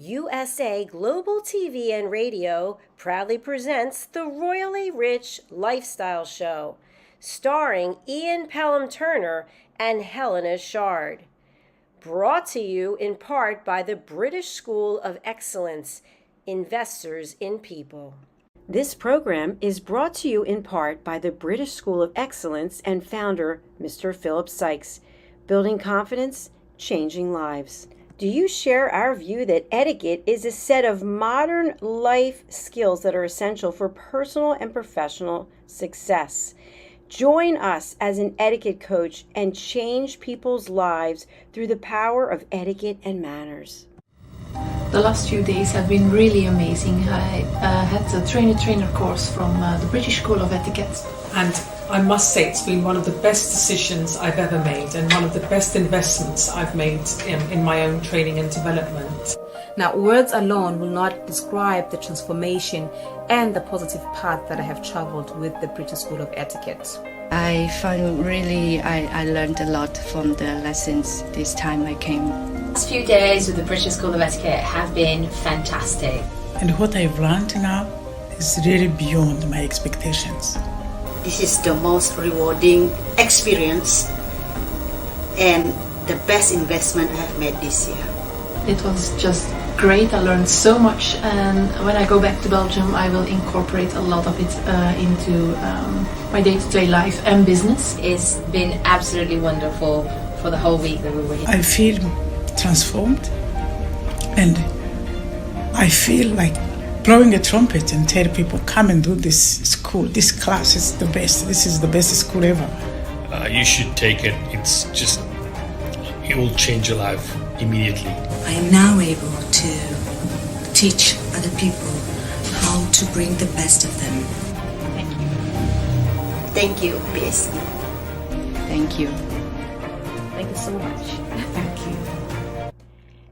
USA Global TV and Radio proudly presents the Royally Rich Lifestyle Show, starring Ian Pelham Turner and Helena CHARD. Brought to you in part by the British School of Excellence, Investors in People. This program is brought to you in part by the British School of Excellence and founder, Mr. Philip Sykes, building confidence, changing lives. Do you share our view that etiquette is a set of modern life skills that are essential for personal and professional success? Join us as an etiquette coach and change people's lives through the power of etiquette and manners. The last few days have been really amazing. I had a trainer course from the British School of Etiquette. And I must say it's been one of the best decisions I've ever made and one of the best investments I've made in my own training and development. Now, words alone will not describe the transformation and the positive path that I have traveled with the British School of Etiquette. I find I learned a lot from the lessons this time I came. The last few days with the British School of Etiquette have been fantastic. And what I've learned now is really beyond my expectations. This is the most rewarding experience and the best investment I have made this year. It was just great. I learned so much, and when I go back to Belgium I will incorporate a lot of it into my day-to-day life and business. It's been absolutely wonderful for the whole week that we were here. I feel transformed, and I feel like blowing a trumpet and tell people, come and do this school. This class is the best. This is the best school ever. You should take it. It will change your life immediately. I am now able to teach other people how to bring the best of them. Thank you. Thank you, BSc. Thank you. Thank you so much. Thank you.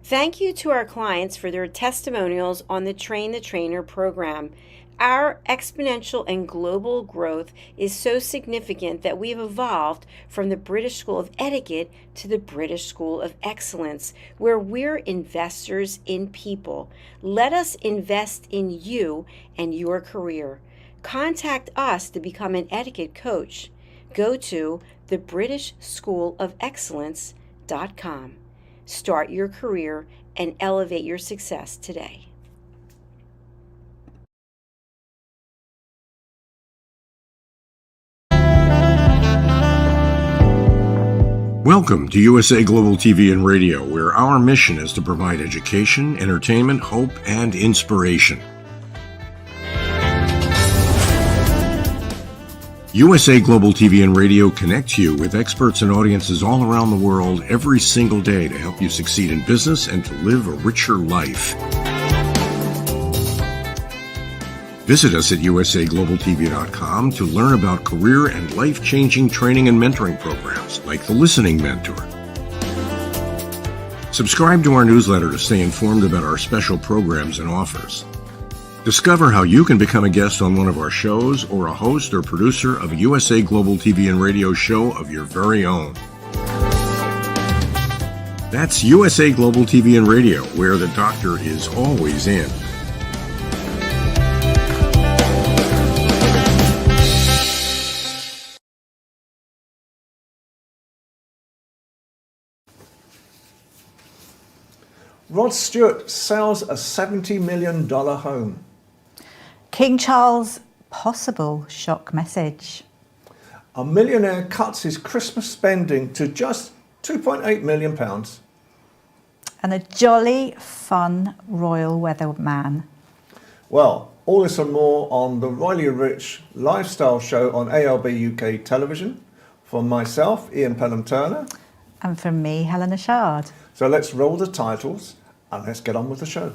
Thank you to our clients for their testimonials on the Train the Trainer program. Our exponential and global growth is so significant that we have evolved from the British School of Etiquette to the British School of Excellence, where we're investors in people. Let us invest in you and your career. Contact us to become an etiquette coach. Go to thebritishschoolofexcellence.com. Start your career and elevate your success today. Welcome to USA Global TV and Radio, where our mission is to provide education, entertainment, hope, and inspiration. USA Global TV and Radio connects you with experts and audiences all around the world every single day to help you succeed in business and to live a richer life. Visit us at usaglobaltv.com to learn about career and life-changing training and mentoring programs like the Listening Mentor. Subscribe to our newsletter to stay informed about our special programs and offers. Discover how you can become a guest on one of our shows or a host or producer of a USA Global TV and Radio show of your very own. That's USA Global TV and Radio, where the doctor is always in. Rod Stewart sells a $70 million home. King Charles' possible shock message. A millionaire cuts his Christmas spending to just £2.8 million. And a jolly, fun royal weatherman. Well, all this and more on the Royally Rich Lifestyle Show on ALB UK television. From myself, Ian Pelham Turner. And from me, Helena CHARD. So let's roll the titles and let's get on with the show.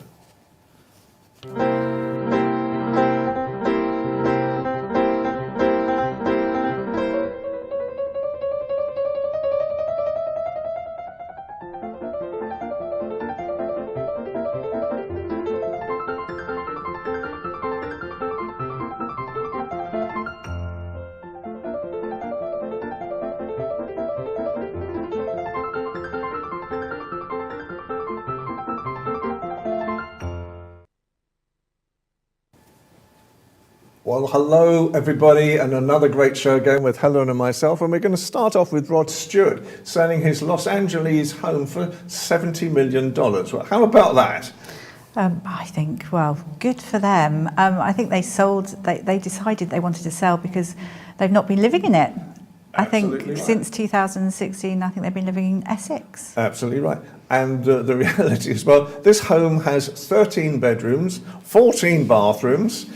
Well, hello everybody, and another great show again with Helen and myself, and we're going to start off with Rod Stewart selling his Los Angeles home for $70 million. Well, how about that? I think, well, good for them. I think they decided they wanted to sell because they've not been living in it. I think right. Since 2016, I think they've been living in Essex. Absolutely right. And the reality is, well, this home has 13 bedrooms, 14 bathrooms,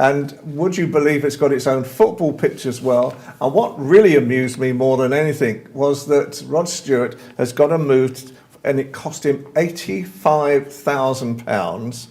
and would you believe it's got its own football pitch as well? And what really amused me more than anything was that Rod Stewart has got to move, and it cost him £85,000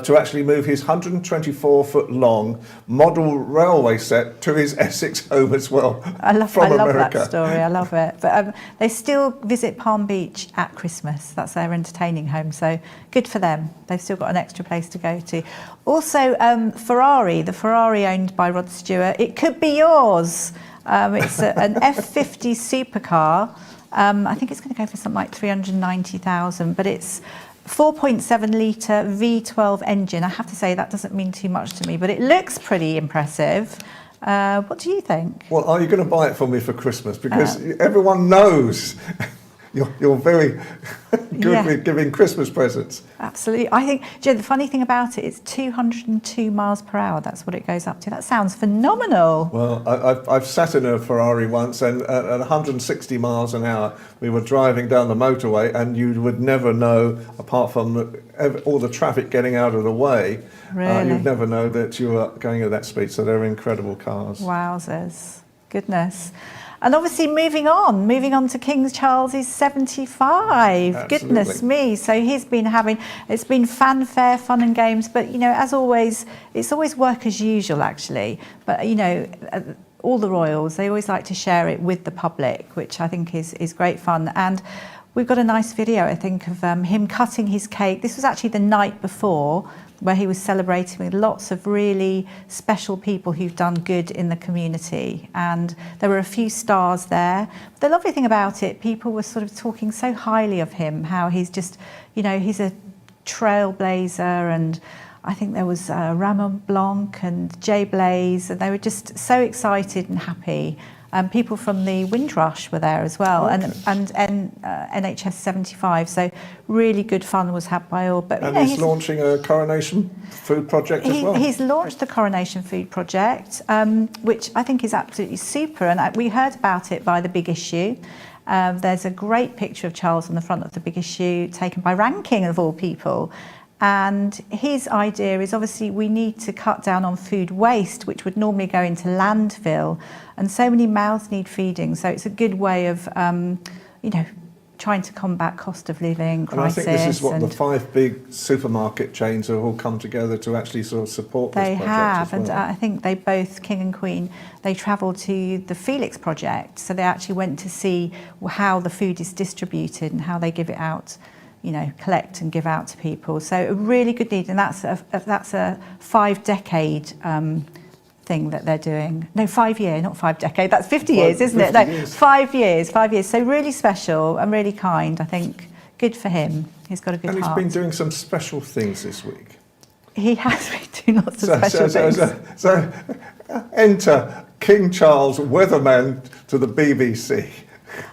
to actually move his 124-foot-long model railway set to his Essex home as well. I love that story. I love it. But they still visit Palm Beach at Christmas. That's their entertaining home. So good for them. They've still got an extra place to go to. Also, Ferrari, the Ferrari owned by Rod Stewart. It could be yours. It's an F50 supercar. I think it's going to go for something like 390,000, but it's 4.7 litre V12 engine. I have to say that doesn't mean too much to me, but it looks pretty impressive. What do you think? Well, are you going to buy it for me for Christmas? Because everyone knows you're very good with giving Christmas presents. Absolutely. I think, Joe, the funny thing about it is 202 miles per hour. That's what it goes up to. That sounds phenomenal. Well, I've sat in a Ferrari once, and at 160 miles an hour, we were driving down the motorway, and you would never know, apart from all the traffic getting out of the way, you'd never know that you were going at that speed. So they're incredible cars. Wowzers. Goodness. And obviously moving on to King Charles' 75. Absolutely. Goodness me. So it's been fanfare, fun and games, but as always, it's always work as usual actually. But all the royals, they always like to share it with the public, which I think is great fun. And we've got a nice video, I think, of him cutting his cake. This was actually the night before, where he was celebrating with lots of really special people who've done good in the community. And there were a few stars there. The lovely thing about it, people were sort of talking so highly of him, how he's just, he's a trailblazer. And I think there was Ramon Blanc and Jay Blaze, and they were just so excited and happy. People from the Windrush were there as well, and NHS 75. So really good fun was had by all. But and he's launching a Coronation Food Project as well. He's launched the Coronation Food Project, which I think is absolutely super. And we heard about it by the Big Issue. There's a great picture of Charles on the front of the Big Issue, taken by Ranking of all people. And his idea is obviously we need to cut down on food waste, which would normally go into landfill. And so many mouths need feeding. So it's a good way of, trying to combat cost of living crisis. And I think this is what the 5 big supermarket chains have all come together to actually sort of support this project. They have, as well. and I think they both, King and Queen, they travelled to the Felix project. So they actually went to see how the food is distributed and how they give it out. Collect and give out to people. So a really good need, and that's a 5-decade thing that they're doing. No, 5 year, not 5 decade. That's 50 years, isn't it? No, 5 years. 5 years. So really special and really kind. I think good for him. He's got a good heart. And he's been doing some special things this week. He has been doing lots of special things. So enter King Charles, weatherman to the BBC.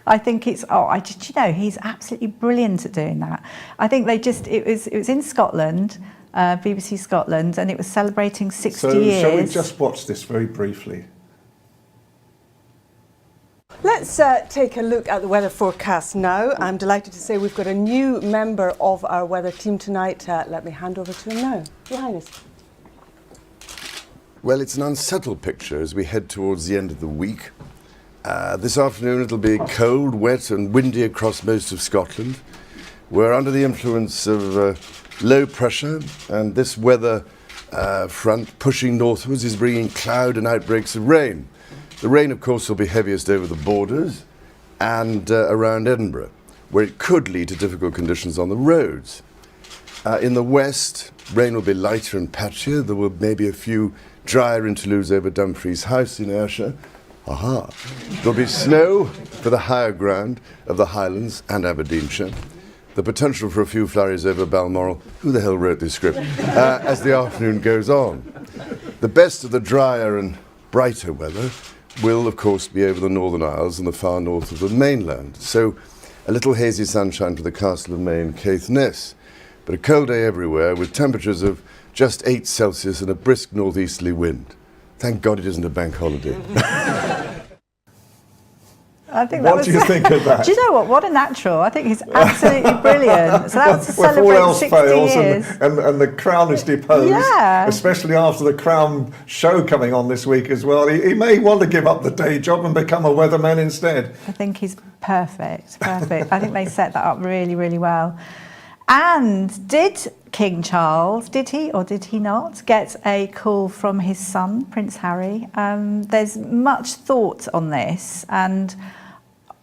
I think he's absolutely brilliant at doing that. I think it was in Scotland, BBC Scotland, and it was celebrating 60 years. So shall we just watch this very briefly? Let's take a look at the weather forecast now. I'm delighted to say we've got a new member of our weather team tonight. Let me hand over to him now. Your Highness. Well, it's an unsettled picture as we head towards the end of the week. This afternoon it'll be cold, wet and windy across most of Scotland. We're under the influence of low pressure, and this weather front pushing northwards is bringing cloud and outbreaks of rain. The rain, of course, will be heaviest over the borders and around Edinburgh, where it could lead to difficult conditions on the roads. In the west, rain will be lighter and patchier. There will maybe a few drier interludes over Dumfries House in Ayrshire. There'll be snow for the higher ground of the Highlands and Aberdeenshire. the potential for a few flurries over Balmoral. Who the hell wrote this script? As the afternoon goes on. The best of the drier and brighter weather will, of course, be over the Northern Isles and the far north of the mainland. So a little hazy sunshine for the Castle of May and Caithness, but a cold day everywhere with temperatures of just 8 Celsius and a brisk northeasterly wind. Thank God it isn't a bank holiday. I think what do you think of that? Do you know what? What a natural. I think he's absolutely brilliant. So that was to Well, if all celebrate else 60 fails years. and the Crown is deposed, Yeah. especially after the Crown show coming on this week as well, he may want to give up the day job and become a weatherman instead. I think he's perfect. I think they set that up really, really well. And did King Charles, did he or did he not, get a call from his son, Prince Harry? There's much thought on this, and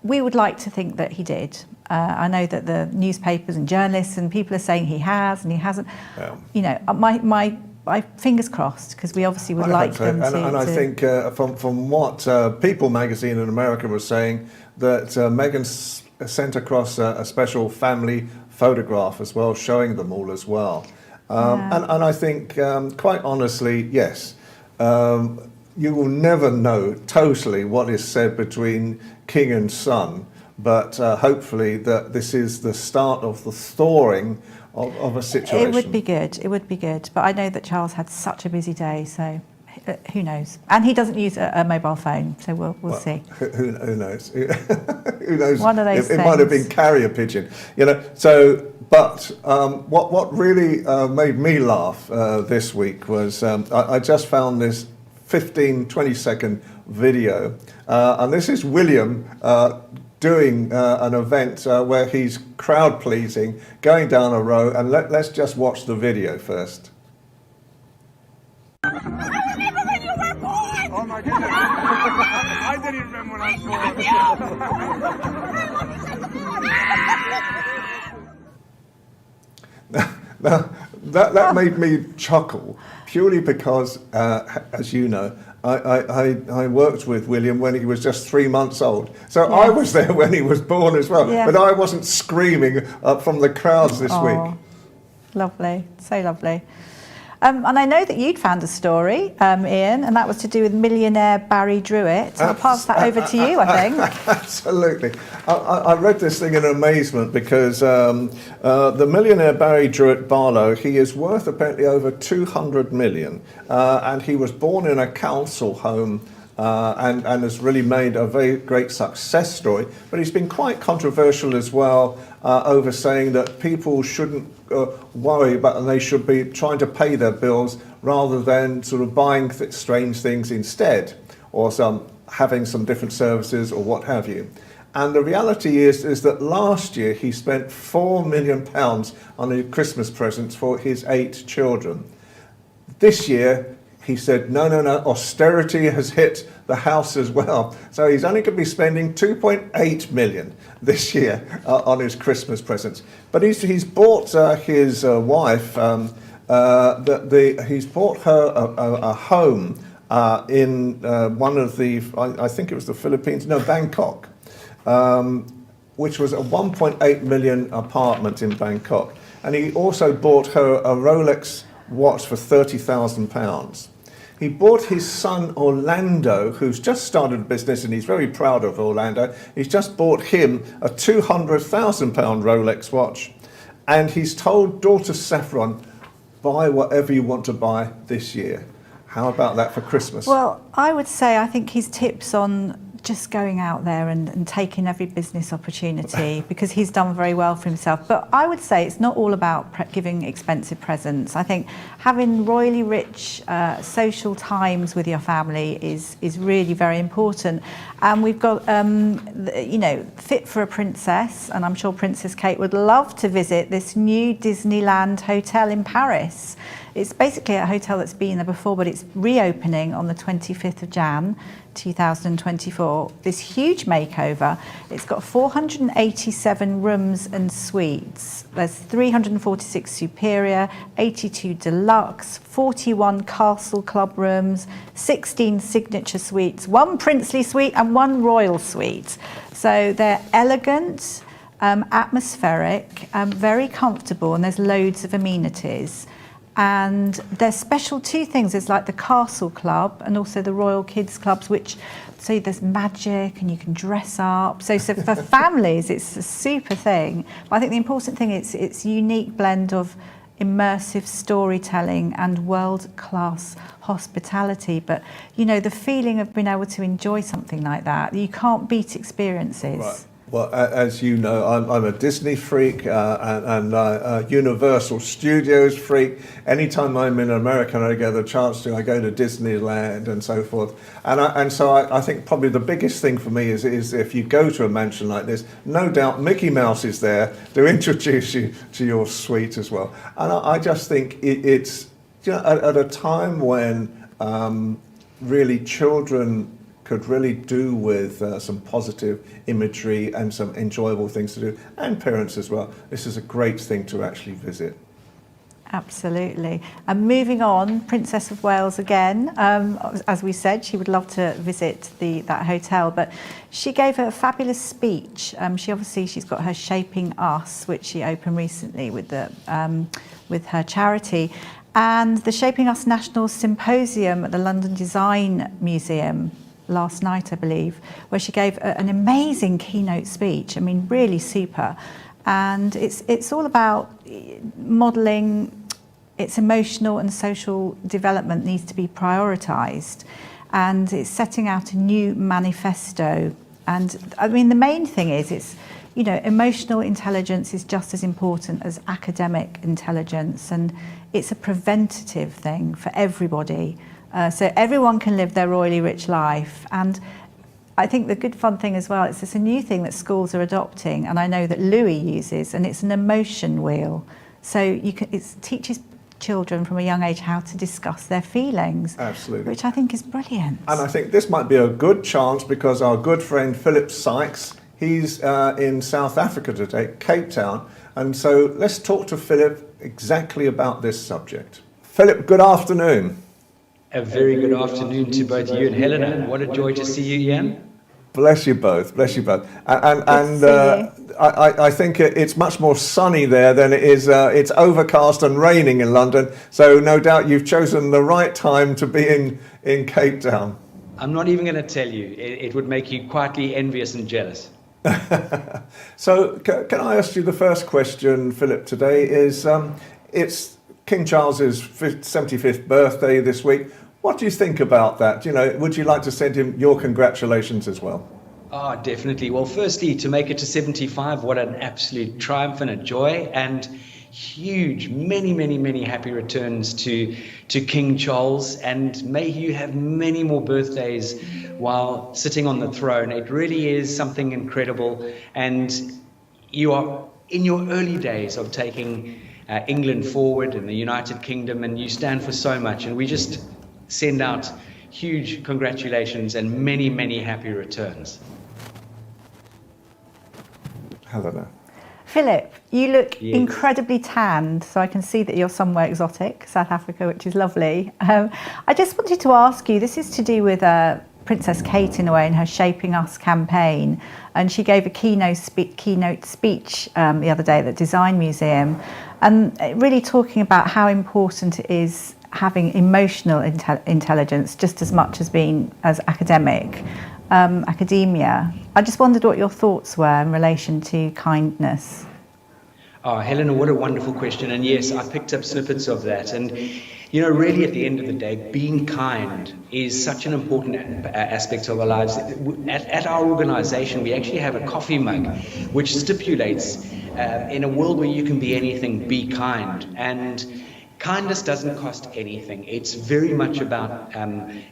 we would like to think that he did. I know that the newspapers and journalists and people are saying he has and he hasn't. Yeah. You know, my fingers crossed, because we obviously would like them to. And I think from what People magazine in America was saying, that Meghan sent across a special family photograph as well, showing them all as well. And I think, quite honestly, yes, you will never know totally what is said between king and son, but hopefully that this is the start of the thawing of a situation. It would be good. It would be good. But I know that Charles had such a busy day, so who knows? And he doesn't use a mobile phone, so we'll see. Who knows? Who knows? One of those it might have been carrier pigeon, you know. So, but what really made me laugh this week was I just found this 20 second video, and this is William doing an event where he's crowd pleasing, going down a row, and let's just watch the video first. Oh my goodness. I didn't remember when I saw Now, that made me chuckle, purely because, as you know, I worked with William when he was just 3 months old. So yes. I was there when he was born as well. Yeah. But I wasn't screaming from the crowds this week. Lovely, so lovely. And I know that you'd found a story, Ian, and that was to do with millionaire Barry Druitt. I'll pass that over to you, I think. Absolutely. I read this thing in amazement because the millionaire Barry Druitt Barlow, he is worth apparently over 200 million, and he was born in a council home and has really made a very great success story. But he's been quite controversial as well over saying that people shouldn't worry about, and they should be trying to pay their bills rather than sort of buying strange things instead, or having some different services or what have you. And the reality is that last year he spent £4 million on his Christmas presents for his 8 children. This year he said, no, austerity has hit the house as well. So he's only going to be spending 2.8 million this year on his Christmas presents. But he's bought his wife, he's bought her a home in one of the, I think it was the Philippines, no, Bangkok, which was a 1.8 million apartment in Bangkok. And he also bought her a Rolex watch for £30,000. He bought his son Orlando, who's just started a business, and he's very proud of Orlando. He's just bought him a £200,000 Rolex watch. And he's told daughter Saffron, buy whatever you want to buy this year. How about that for Christmas? Well, I would say I think his tips on just going out there and taking every business opportunity, because he's done very well for himself. But I would say it's not all about giving expensive presents. I think having royally rich social times with your family is really very important. And we've got, you know, Fit for a Princess, and I'm sure Princess Kate would love to visit this new Disneyland hotel in Paris. It's basically a hotel that's been there before, but it's reopening on the 25th of Jan 2024. This huge makeover. It's got 487 rooms and suites. There's 346 superior, 82 deluxe, 41 castle club rooms, 16 signature suites, 1 princely suite and 1 royal suite. So they're elegant, atmospheric, very comfortable, and there's loads of amenities. And there's special two things. There's like the Castle Club and also the Royal Kids Clubs, which, so there's magic and you can dress up. So for families, it's a super thing. But I think the important thing is it's a unique blend of immersive storytelling and world-class hospitality. But, you know, the feeling of being able to enjoy something like that, you can't beat experiences. Right. Well, as you know, I'm a Disney freak and a Universal Studios freak. Anytime I'm in America and I get the chance to, I go to Disneyland and so forth. And so I think probably the biggest thing for me is if you go to a mansion like this, no doubt Mickey Mouse is there to introduce you to your suite as well. And I just think it's, you know, at a time when really children could really do with some positive imagery and some enjoyable things to do, and parents as well. This is a great thing to actually visit. Absolutely. And moving on, Princess of Wales again. As we said, she would love to visit that hotel, but she gave a fabulous speech. She's got her Shaping Us, which she opened recently with her charity, and the Shaping Us National Symposium at the London Design Museum last night, I believe, where she gave an amazing keynote speech. I mean, really super. And it's all about modelling. Its emotional and social development needs to be prioritised, and it's setting out a new manifesto. And I mean, the main thing is it's, you know, emotional intelligence is just as important as academic intelligence, and it's a preventative thing for everybody. So everyone can live their royally rich life. And I think the good fun thing as well, it's a new thing that schools are adopting, and I know that Louis uses, and it's an emotion wheel. So it teaches children from a young age how to discuss their feelings. Absolutely. Which I think is brilliant. And I think this might be a good chance because our good friend Philip Sykes, he's in South Africa today, Cape Town. And so let's talk to Philip exactly about this subject. Philip, good afternoon. A very good afternoon to both you and Helena. What a joy to see you, Ian. Bless you both. Bless you both. And I think it's much more sunny there than it is. It's overcast and raining in London. So no doubt you've chosen the right time to be in Cape Town. I'm not even going to tell you. It would make you quietly envious and jealous. So can I ask you the first question, Philip, today is it's King Charles's 75th birthday this week. What do you think about that? You know, would you like to send him your congratulations as well? Oh, definitely. Well, firstly, to make it to 75, what an absolute triumph and a joy, and huge, many happy returns to King Charles, and may you have many more birthdays while sitting on the throne. It really is something incredible, and you are in your early days of taking England forward and the United Kingdom, and you stand for so much, and we just send out huge congratulations and many happy returns. Helena. Philip, you look incredibly tanned, so I can see that you're somewhere exotic, South Africa, which is lovely. I just wanted to ask you, this is to do with Princess Kate in a way in her Shaping Us campaign, and she gave a keynote speech the other day at the Design Museum, and really talking about how important it is having emotional intelligence just as much as being as academia. I just wondered what your thoughts were in relation to kindness. Oh, Helena, what a wonderful question. And yes, I picked up snippets of that. And, you know, really at the end of the day, being kind is such an important aspect of our lives. At our organization, we actually have a coffee mug which stipulates in a world where you can be anything, be kind. And kindness doesn't cost anything. It's very much about,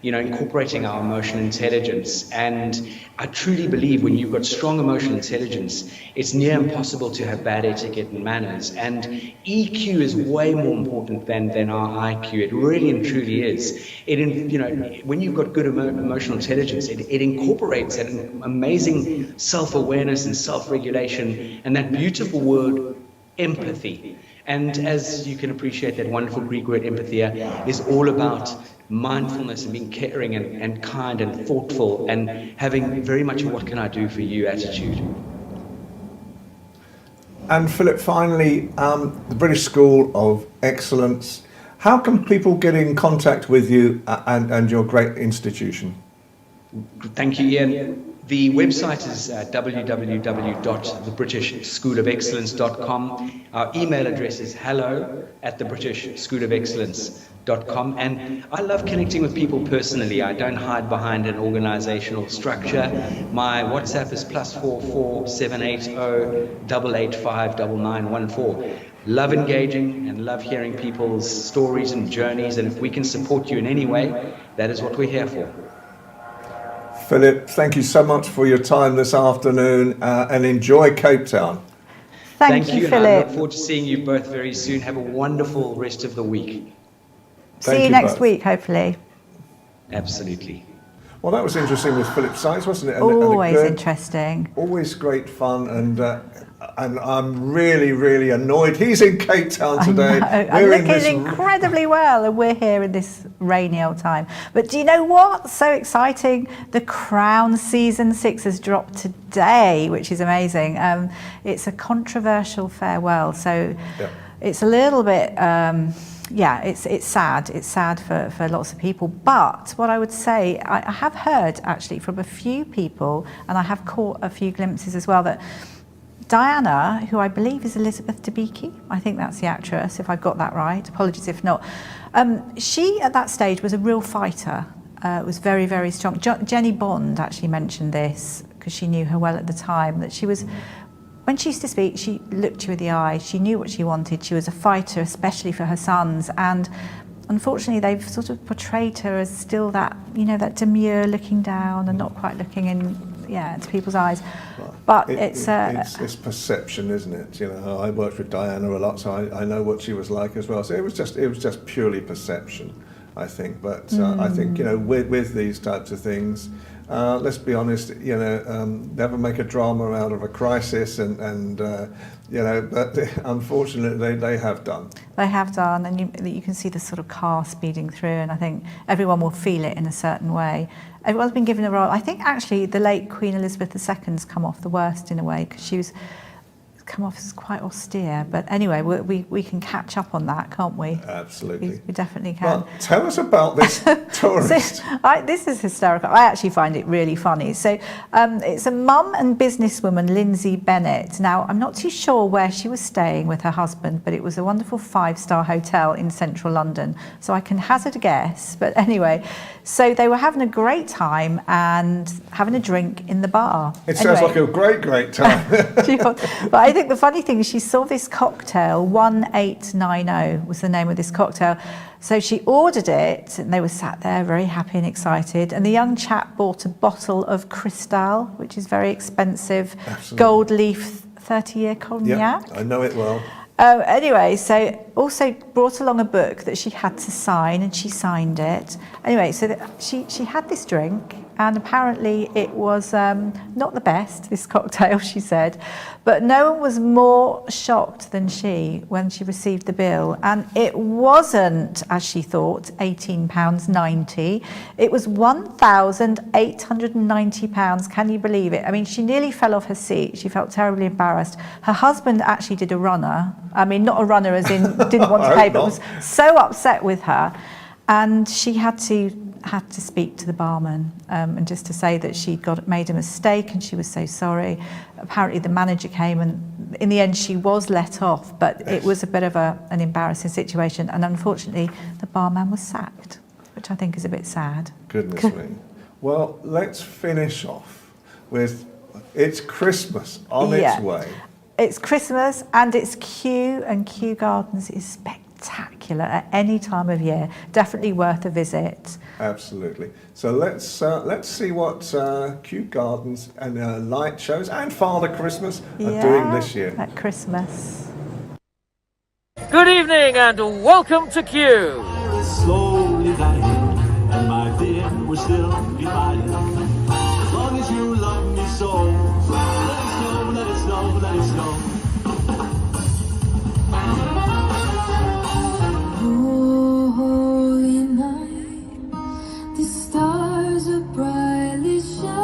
incorporating our emotional intelligence. And I truly believe when you've got strong emotional intelligence, it's near impossible to have bad etiquette and manners. And EQ is way more important than our IQ. It really and truly is. When you've got good emotional intelligence, it incorporates an amazing self-awareness and self-regulation, and that beautiful word, empathy. And as you can appreciate, that wonderful Greek word empathia is all about mindfulness and being caring and kind and thoughtful and having very much a what can I do for you attitude. And Philip, finally, the British School of Excellence. How can people get in contact with you and your great institution? Thank you, Ian. The website is www.thebritishschoolofexcellence.com. Our email address is hello@thebritishschoolofexcellence.com. And I love connecting with people personally. I don't hide behind an organizational structure. My WhatsApp is +44 780 885 9914. Love engaging and love hearing people's stories and journeys. And if we can support you in any way, that is what we're here for. Philip, thank you so much for your time this afternoon and enjoy Cape Town. Thank you, Philip. And I look forward to seeing you both very soon. Have a wonderful rest of the week. See you next week, hopefully. Absolutely. Well, that was interesting with Philip Sykes, wasn't it? Always interesting. Always great fun, and I'm really, really annoyed. He's in Cape Town today. I'm looking incredibly well, and we're here in this rainy old time. But do you know what? So exciting. The Crown Season 6 has dropped today, which is amazing. It's a controversial farewell, so it's a little bit... it's sad. It's sad for lots of people. But what I would say, I have heard actually from a few people, and I have caught a few glimpses as well, that Diana, who I believe is Elizabeth Debicki, I think that's the actress, if I've got that right, apologies if not, she at that stage was a real fighter, was very, very strong. Jenny Bond actually mentioned this, because she knew her well at the time, that she was... When she used to speak, she looked you in the eye. She knew what she wanted. She was a fighter, especially for her sons. And unfortunately, they've sort of portrayed her as still that, that demure, looking down and not quite looking into people's eyes. But it's perception, isn't it? I worked with Diana a lot, so I know what she was like as well. So it was just purely perception, I think. But I think with these types of things. Let's be honest, never make a drama out of a crisis, but unfortunately they have done. They have done, and you can see the sort of car speeding through, and I think everyone will feel it in a certain way. Everyone's been given a role. I think actually the late Queen Elizabeth II's come off the worst in a way, because she was come off as quite austere. But anyway, we can catch up on that, can't we? Absolutely. We definitely can. Well, tell us about this tourist. This is hysterical. I actually find it really funny. So it's a mum and businesswoman, Lindsay Bennett. Now, I'm not too sure where she was staying with her husband, but it was a wonderful 5-star hotel in central London. So I can hazard a guess. But anyway, so they were having a great time and having a drink in the bar. It sounds like a great time. But I think the funny thing is she saw this cocktail, 1890 was the name of this cocktail. So she ordered it, and they were sat there very happy and excited. And the young chap bought a bottle of Cristal, which is very expensive, gold leaf 30-year cognac. Yeah, I know it well. Anyway, so also brought along a book that she had to sign, and she signed it. Anyway, so she had this drink, and apparently it was not the best, this cocktail, she said, but no one was more shocked than she when she received the bill. And it wasn't, as she thought, £18.90. It was £1,890. Can you believe it? I mean, she nearly fell off her seat. She felt terribly embarrassed. Her husband actually did a runner. I mean, not a runner as in didn't want to pay, but was so upset with her. And she had to speak to the barman and just to say that she'd made a mistake and she was so sorry. Apparently the manager came, and in the end she was let off, but it was a bit of an embarrassing situation, and unfortunately the barman was sacked, which I think is a bit sad. Goodness me. Well, let's finish off with it's Christmas on its way. It's Christmas, and it's Kew, and Kew Gardens is spectacular at any time of year. Definitely worth a visit. Absolutely. So let's see what Kew Gardens and light shows and Father Christmas are doing this year. At Christmas. Good evening and welcome to Kew. Slowly dying, and my dear, we're still divided. As long as you love me so, let it snow, let it snow, let it snow. Holy night, the stars are brightly shining.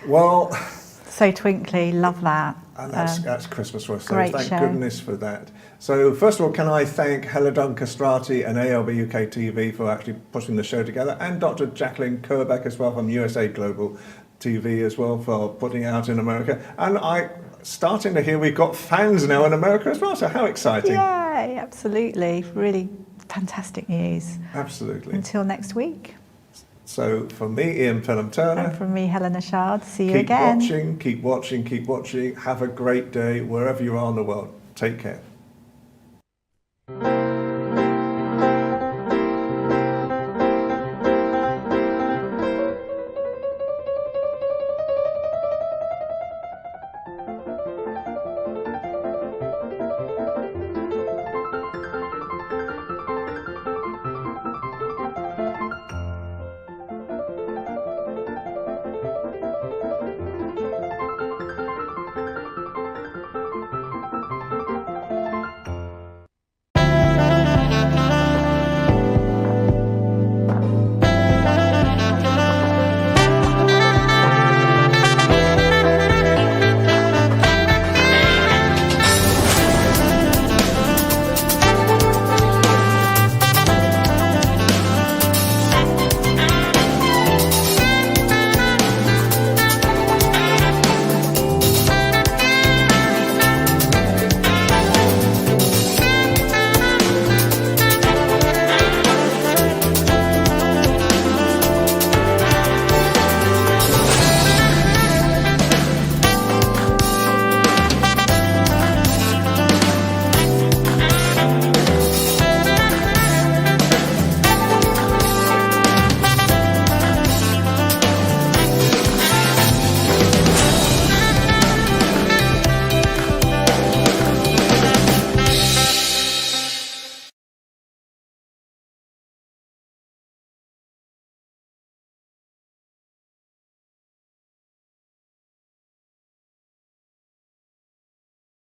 Well, so twinkly, love that. and that's Christmas for us, so great thank show. goodness for that. So first of all, can I thank Helena Castrati and ALB UK TV for actually putting the show together, and Dr. Jacqueline Kerbeck as well from USA Global TV as well for putting it out in America. And starting to hear we've got fans now in America as well, so how exciting. Yay, absolutely. Really fantastic news. Absolutely. Until next week. So from me, Ian Pelham-Turner. And from me, Helena Chard. See you again. Keep watching. Have a great day wherever you are in the world. Take care.